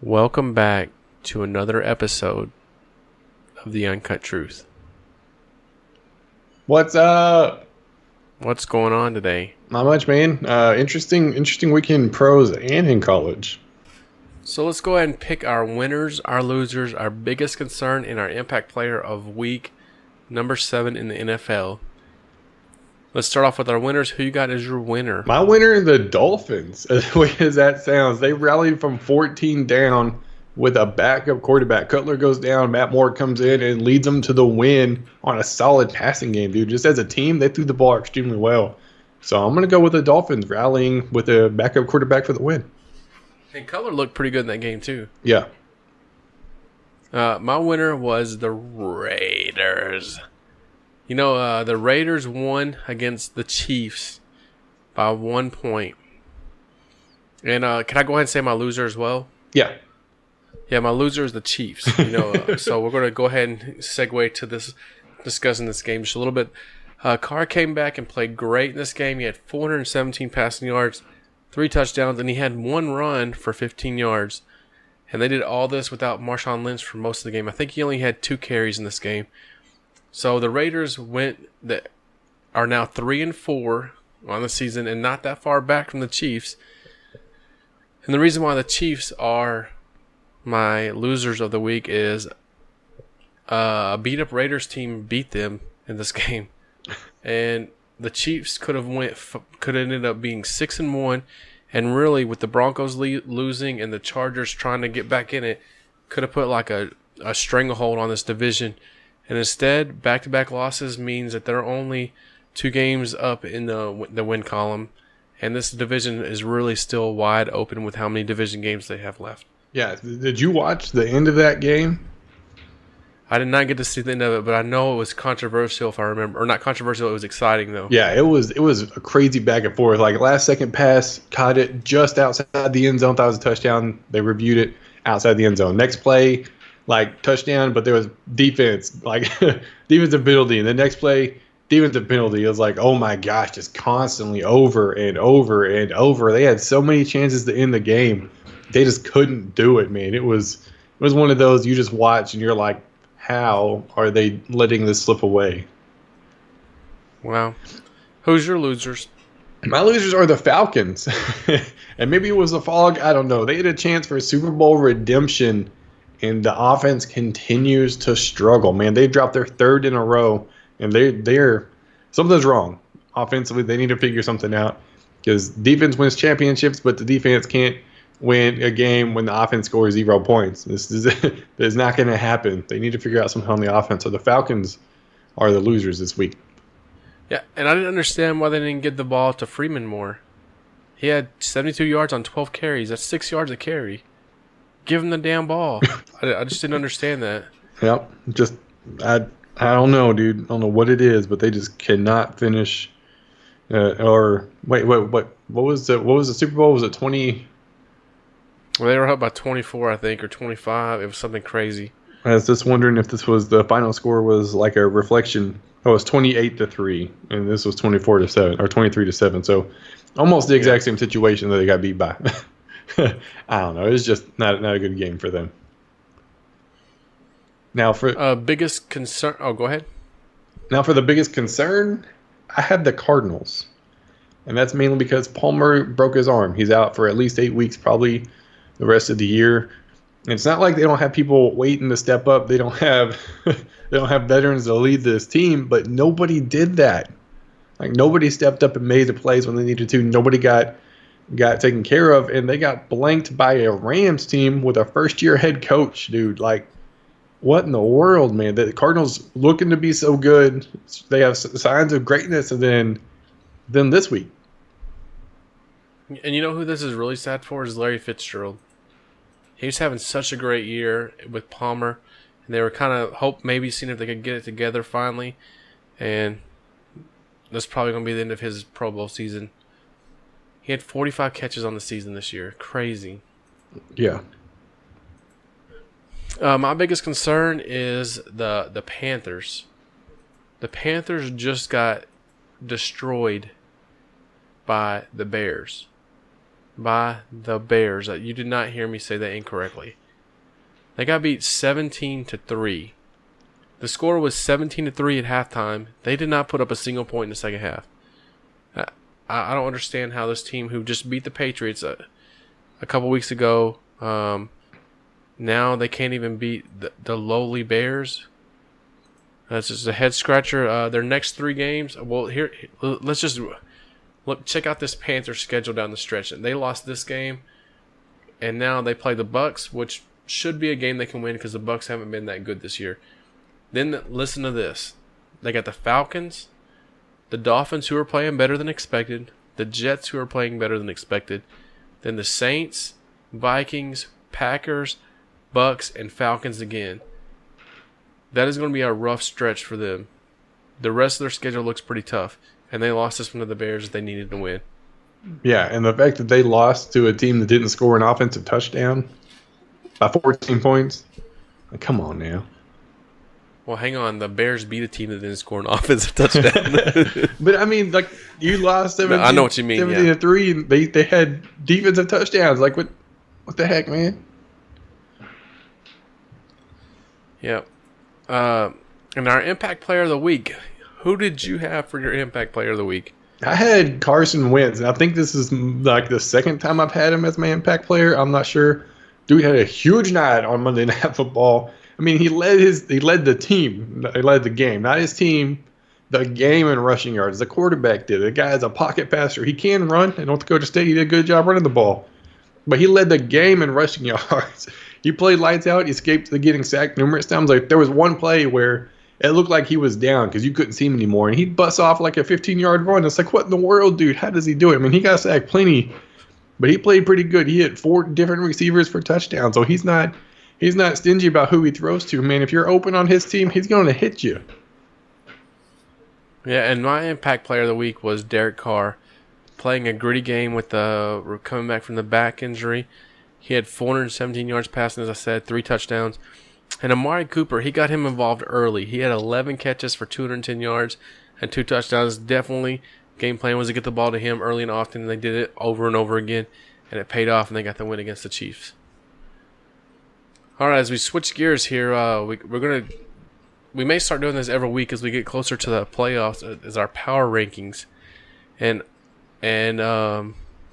Welcome back to another episode of the Uncut Truth. What's up? What's going on today? Not much, man. Interesting weekend in pros and in college. So let's go ahead and pick our winners, our losers, our biggest concern, and our impact player of week number 7 in the NFL. Let's start off with our winners. Who you got as your winner? My winner, the Dolphins. As weird as that sounds, they rallied from 14 down with a backup quarterback. Cutler goes down, Matt Moore comes in and leads them to the win on a solid passing game, dude. Just as a team, they threw the ball extremely well. So I'm going to go with the Dolphins rallying with a backup quarterback for the win. And Cutler looked pretty good in that game too. Yeah. My winner was the Raiders. You know, the Raiders won against the Chiefs by 1 point. And can I go ahead and say my loser as well? Yeah. Yeah, my loser is the Chiefs. You know, so we're going to go ahead and segue to this, discussing this game just a little bit. Carr came back and played great in this game. He had 417 passing yards, 3 touchdowns, and he had 1 run for 15 yards. And they did all this without Marshawn Lynch for most of the game. I think he only had 2 carries in this game. So the Raiders are now 3-4 on the season and not that far back from the Chiefs. And the reason why the Chiefs are my losers of the week is a beat-up Raiders team beat them in this game. And the Chiefs could have ended up being 6-1, and really with the Broncos losing and the Chargers trying to get back in it, could have put like a stranglehold on this division. And instead, back-to-back losses means that they're only 2 games up in the win column, and this division is really still wide open with how many division games they have left. Yeah. Did you watch the end of that game? I did not get to see the end of it, but I know it was controversial if I remember. Or not controversial, it was exciting though. Yeah, it was a crazy back and forth. Like last second pass, caught it just outside the end zone, thought it was a touchdown. They reviewed it outside the end zone. Next play, like touchdown, but there was defense, like defensive penalty. And the next play, defensive penalty. It was like, oh my gosh, just constantly over and over and over. They had so many chances to end the game. They just couldn't do it, man. It was one of those you just watch and you're like, how are they letting this slip away? Wow. Who's your losers? My losers are the Falcons. And maybe it was the fog. I don't know. They had a chance for Super Bowl redemption, and the offense continues to struggle. Man, they dropped their 3rd in a row, and they're something's wrong. Offensively, they need to figure something out because defense wins championships, but the defense can't win a game when the offense scores 0 points. This is not going to happen. They need to figure out something on the offense. So the Falcons are the losers this week. Yeah, and I didn't understand why they didn't get the ball to Freeman more. He had 72 yards on 12 carries. That's 6 yards a carry. Give him the damn ball. I just didn't understand that. Yep. Just I don't know, dude. I don't know what it is, but they just cannot finish. Or wait, what was the Super Bowl? Was it 20? Well, they were up by 24, I think, or 25. It was something crazy. I was just wondering if this was the final score was like a reflection. Oh, it was 28-3, and this was 24-7 or 23-7. So almost the exact same situation that they got beat by. I don't know. It was just not a good game for them. Now for biggest concern. Oh, go ahead. Now for the biggest concern, I had the Cardinals, and that's mainly because Palmer broke his arm. He's out for at least 8 weeks, probably the rest of the year. And it's not like they don't have people waiting to step up. They don't have veterans to lead this team, but nobody did that. Like nobody stepped up and made the plays when they needed to. Nobody got taken care of, and they got blanked by a Rams team with a first-year head coach, dude. Like, what in the world, man? The Cardinals looking to be so good. They have signs of greatness, and then this week. And you know who this is really sad for is Larry Fitzgerald. He's having such a great year with Palmer, and they were kind of maybe seeing if they could get it together finally, and that's probably going to be the end of his Pro Bowl season. He had 45 catches on the season this year. Crazy. Yeah. My biggest concern is the Panthers. The Panthers just got destroyed by the Bears. by the Bears. You did not hear me say that incorrectly. They got beat 17-3. The score was 17-3 at halftime. They did not put up a single point in the second half. I don't understand how this team, who just beat the Patriots a couple weeks ago, now they can't even beat the lowly Bears. That's just a head scratcher. Their next 3 games. Well, here, let's just look. Check out this Panthers schedule down the stretch. They lost this game, and now they play the Bucks, which should be a game they can win because the Bucks haven't been that good this year. Then listen to this. They got the Falcons, the Dolphins, who are playing better than expected, the Jets, who are playing better than expected, then the Saints, Vikings, Packers, Bucks, and Falcons again. That is going to be a rough stretch for them. The rest of their schedule looks pretty tough, and they lost this one to the Bears that they needed to win. Yeah, and the fact that they lost to a team that didn't score an offensive touchdown by 14 points, come on now. Well, hang on. The Bears beat a team that didn't score an offensive touchdown. But, I mean, like, you lost 17, I know what you mean, 17-3, and they had defensive touchdowns. Like, what the heck, man? Yep. And our Impact Player of the Week. Who did you have for your Impact Player of the Week? I had Carson Wentz, and I think this is like the second time I've had him as my Impact Player. I'm not sure. Dude had a huge night on Monday Night Football. I mean, he led the team. He led the game, not his team. The game in rushing yards. The quarterback did. The guy's a pocket passer. He can run. And North Dakota State, he did a good job running the ball. But he led the game in rushing yards. He played lights out. He escaped the getting sacked numerous times. Like, there was one play where it looked like he was down because you couldn't see him anymore. And he'd bust off like a 15-yard run. It's like, what in the world, dude? How does he do it? I mean, he got sacked plenty. But he played pretty good. He hit 4 different receivers for touchdowns. So he's not stingy about who he throws to. Man, if you're open on his team, he's going to hit you. Yeah, and my Impact Player of the Week was Derek Carr, playing a gritty game with coming back from the back injury. He had 417 yards passing, as I said, 3 touchdowns. And Amari Cooper, he got him involved early. He had 11 catches for 210 yards and 2 touchdowns. Definitely, game plan was to get the ball to him early and often, and they did it over and over again, and it paid off, and they got the win against the Chiefs. All right, as we switch gears here, we may start doing this every week as we get closer to the playoffs, as our power rankings. And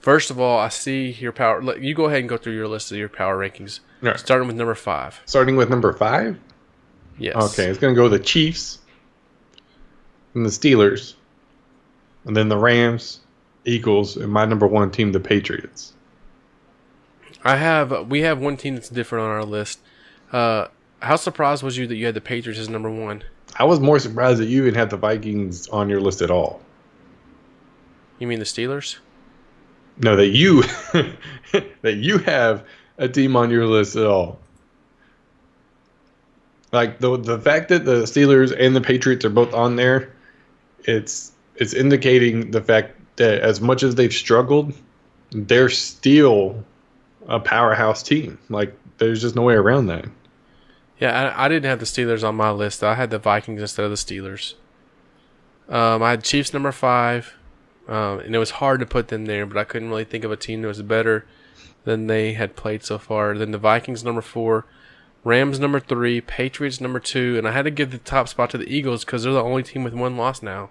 first of all, I see your power. You go ahead and go through your list of your power rankings. Right. Starting with number 5. Starting with number 5? Yes. Okay, it's going to go the Chiefs and the Steelers, and then the Rams, Eagles, and my number 1 team, the Patriots. We have one team that's different on our list. How surprised was you that you had the Patriots as number 1? I was more surprised that you even had the Vikings on your list at all. You mean the Steelers? No, that you have a team on your list at all. Like the fact that the Steelers and the Patriots are both on there, it's indicating the fact that as much as they've struggled, they're still a powerhouse team. Like, there's just no way around that. Yeah, I didn't have the Steelers on my list. I had the Vikings instead of the Steelers. I had Chiefs number 5, and it was hard to put them there, but I couldn't really think of a team that was better than they had played so far. Then the Vikings number 4, Rams number 3, Patriots number 2, and I had to give the top spot to the Eagles because they're the only team with 1 loss now.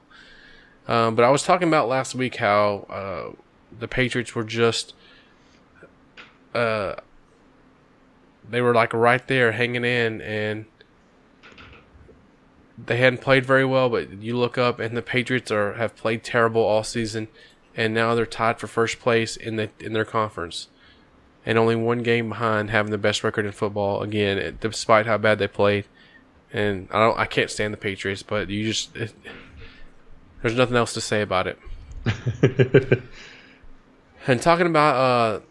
But I was talking about last week how the Patriots were just they were like right there hanging in, and they hadn't played very well, but you look up and the Patriots have played terrible all season, and now they're tied for first place in their conference, and only 1 game behind having the best record in football again, despite how bad they played. And I can't stand the Patriots, but there's nothing else to say about it. And talking about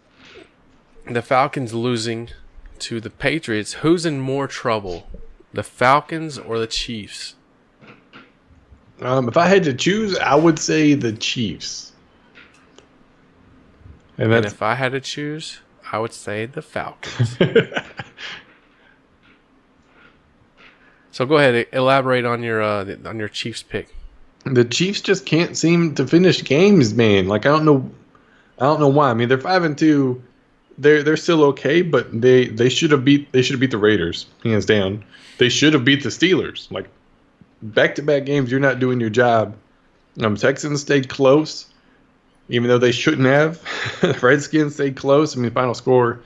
the Falcons losing to the Patriots, who's in more trouble, the Falcons or the Chiefs? If I had to choose, I would say the Chiefs. And if I had to choose, I would say the Falcons. So go ahead, elaborate on your Chiefs pick. The Chiefs just can't seem to finish games, man. Like, I don't know I don't know why. I mean, they're 5-2. They're still okay, but they should have beat the Raiders hands down. They should have beat the Steelers. Like back-to-back games, you're not doing your job. Texans stayed close, even though they shouldn't have. The Redskins stayed close. I mean, the final score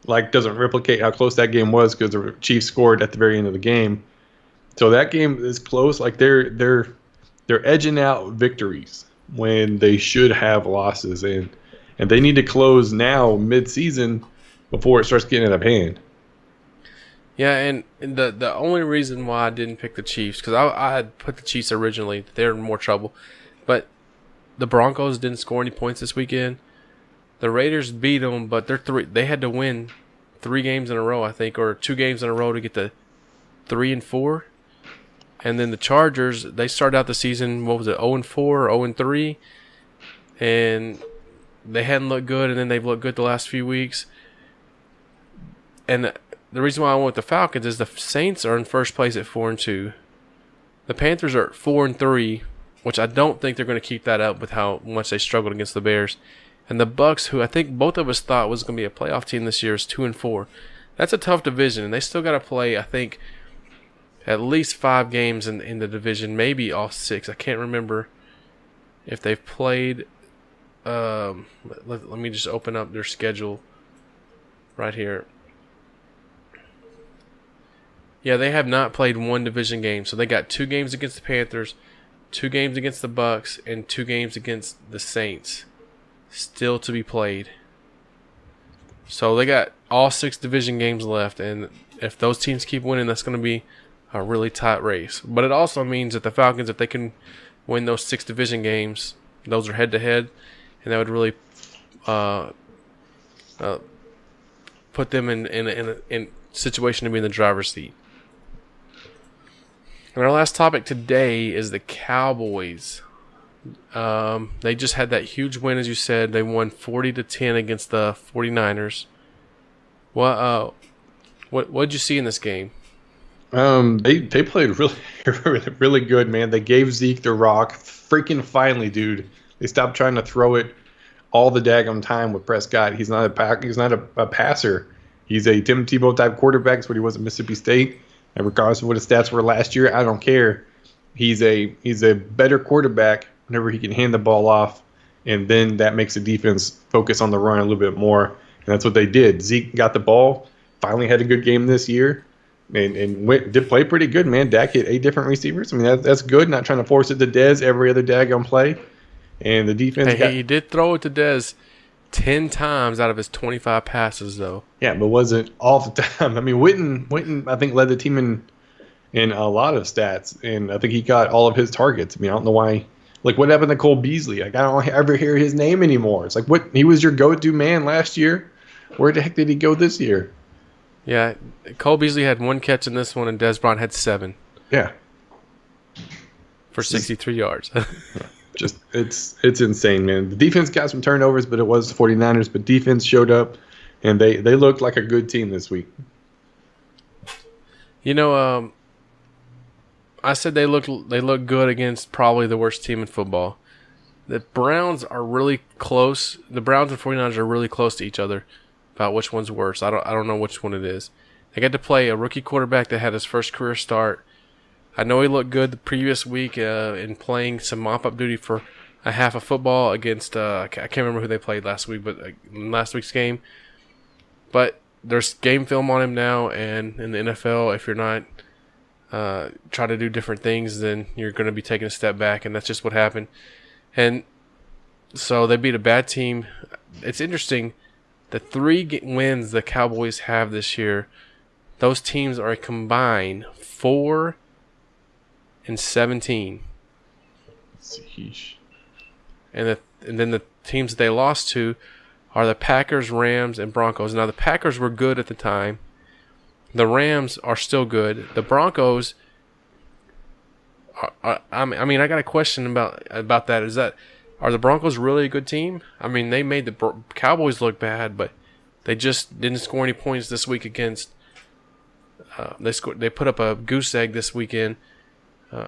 doesn't replicate how close that game was because the Chiefs scored at the very end of the game. So that game is close. Like they're edging out victories when they should have losses, and they need to close now mid-season before it starts getting out of hand. Yeah, and the only reason why I didn't pick the Chiefs, because I had put the Chiefs originally, they're in more trouble, but the Broncos didn't score any points this weekend. The Raiders beat them, but they had to win 3 games in a row, I think, or 2 games in a row to get to 3-4. And then the Chargers, they started out the season, 0-4 or 0-3, and they hadn't looked good, and then they've looked good the last few weeks. And the reason why I went with the Falcons is the Saints are in first place at 4-2. The Panthers are at 4-3, which I don't think they're going to keep that up with how much they struggled against the Bears. And the Bucks, who I think both of us thought was going to be a playoff team this year, is 2-4. That's a tough division, and they still got to play, I think, at least 5 games in the division, maybe all 6. I can't remember if they've played. Let me just open up their schedule right here. Yeah, they have not played 1 division game. So they got 2 games against the Panthers, 2 games against the Bucks, and 2 games against the Saints still to be played. So they got all 6 division games left, and if those teams keep winning, that's going to be a really tight race. But it also means that the Falcons, if they can win those 6 division games, those are head-to-head, and that would really put them in a situation to be in the driver's seat. And our last topic today is the Cowboys. They just had that huge win, as you said. They won 40-10 against the 49ers. What did you see in this game? They played really, really good, man. They gave Zeke the rock. Freaking finally, dude. They stopped trying to throw it all the daggum time with Prescott. He's not a passer. He's a Tim Tebow type quarterback. That's what he was at Mississippi State. And regardless of what his stats were last year, I don't care. He's a better quarterback whenever he can hand the ball off, and then that makes the defense focus on the run a little bit more. And that's what they did. Zeke got the ball, finally had a good game this year, and did play pretty good, man. Dak hit 8 different receivers. I mean, that's good, not trying to force it to Dez every other daggum play. And the defense he did throw it to Dez 10 times out of his 25 passes, though. Yeah, but wasn't all the time. I mean, Witten, I think, led the team in a lot of stats, and I think he got all of his targets. I mean, I don't know why. Like, what happened to Cole Beasley? Like, I don't ever hear his name anymore. It's like, what? He was your go-to man last year. Where the heck did he go this year? Yeah, Cole Beasley had 1 catch in this one, and Dez Bryant had 7. Yeah. For 63 yards. Just it's insane, man. The defense got some turnovers, but it was the 49ers. But defense showed up, and they looked like a good team this week. You know, I said they look good against probably the worst team in football. The Browns are really close. The Browns and 49ers are really close to each other about which one's worse. I don't know which one it is. They got to play a rookie quarterback that had his first career start. I know he looked good the previous week in playing some mop-up duty for a half of football against, I can't remember who they played last week, but last week's game. But there's game film on him now, and in the NFL, if you're not trying to do different things, then you're going to be taking a step back, and that's just what happened. And so they beat a bad team. It's interesting, the 3 wins the Cowboys have this year, those teams are a combined 4-17. Sheesh. And then the teams that they lost to are the Packers, Rams, and Broncos. Now, the Packers were good at the time. The Rams are still good. The Broncos, I mean, I got a question about that. Are the Broncos really a good team? I mean, they made the Cowboys look bad, but they just didn't score any points this week against. They put up a goose egg this weekend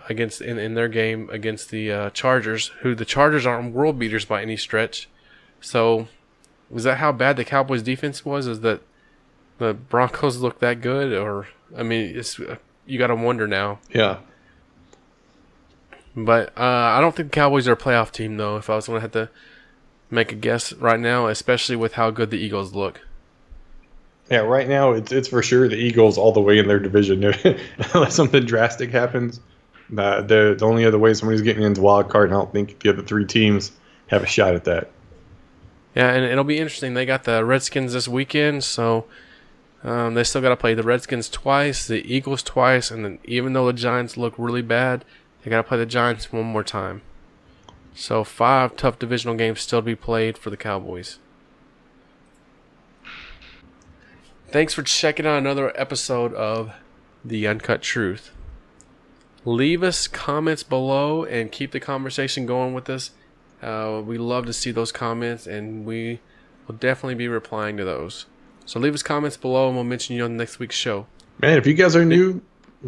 against in their game against the Chargers, who the Chargers aren't world beaters by any stretch. So, was that how bad the Cowboys' defense was? Is that the Broncos look that good? Or, I mean, you got to wonder now. Yeah. But I don't think the Cowboys are a playoff team, though, if I was going to have to make a guess right now, especially with how good the Eagles look. Yeah, right now it's for sure the Eagles all the way in their division. Unless something drastic happens, the only other way somebody's getting into wild card, and I don't think the other three teams have a shot at that. Yeah, and it'll be interesting. They got the Redskins this weekend, so they still got to play the Redskins twice, the Eagles twice, and then even though the Giants look really bad, they got to play the Giants one more time. So 5 tough divisional games still to be played for the Cowboys. Thanks for checking out another episode of The Uncut Truth. Leave us comments below and keep the conversation going with us. We love to see those comments, and we will definitely be replying to those. So leave us comments below, and we'll mention you on next week's show. Man, if you guys are new,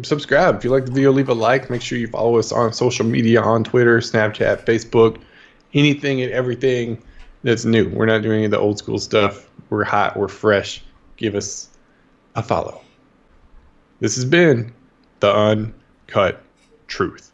subscribe. If you like the video, leave a like. Make sure you follow us on social media, on Twitter, Snapchat, Facebook, anything and everything that's new. We're not doing any of the old school stuff. We're hot. We're fresh. Give us a follow. This has been The Uncut Truth.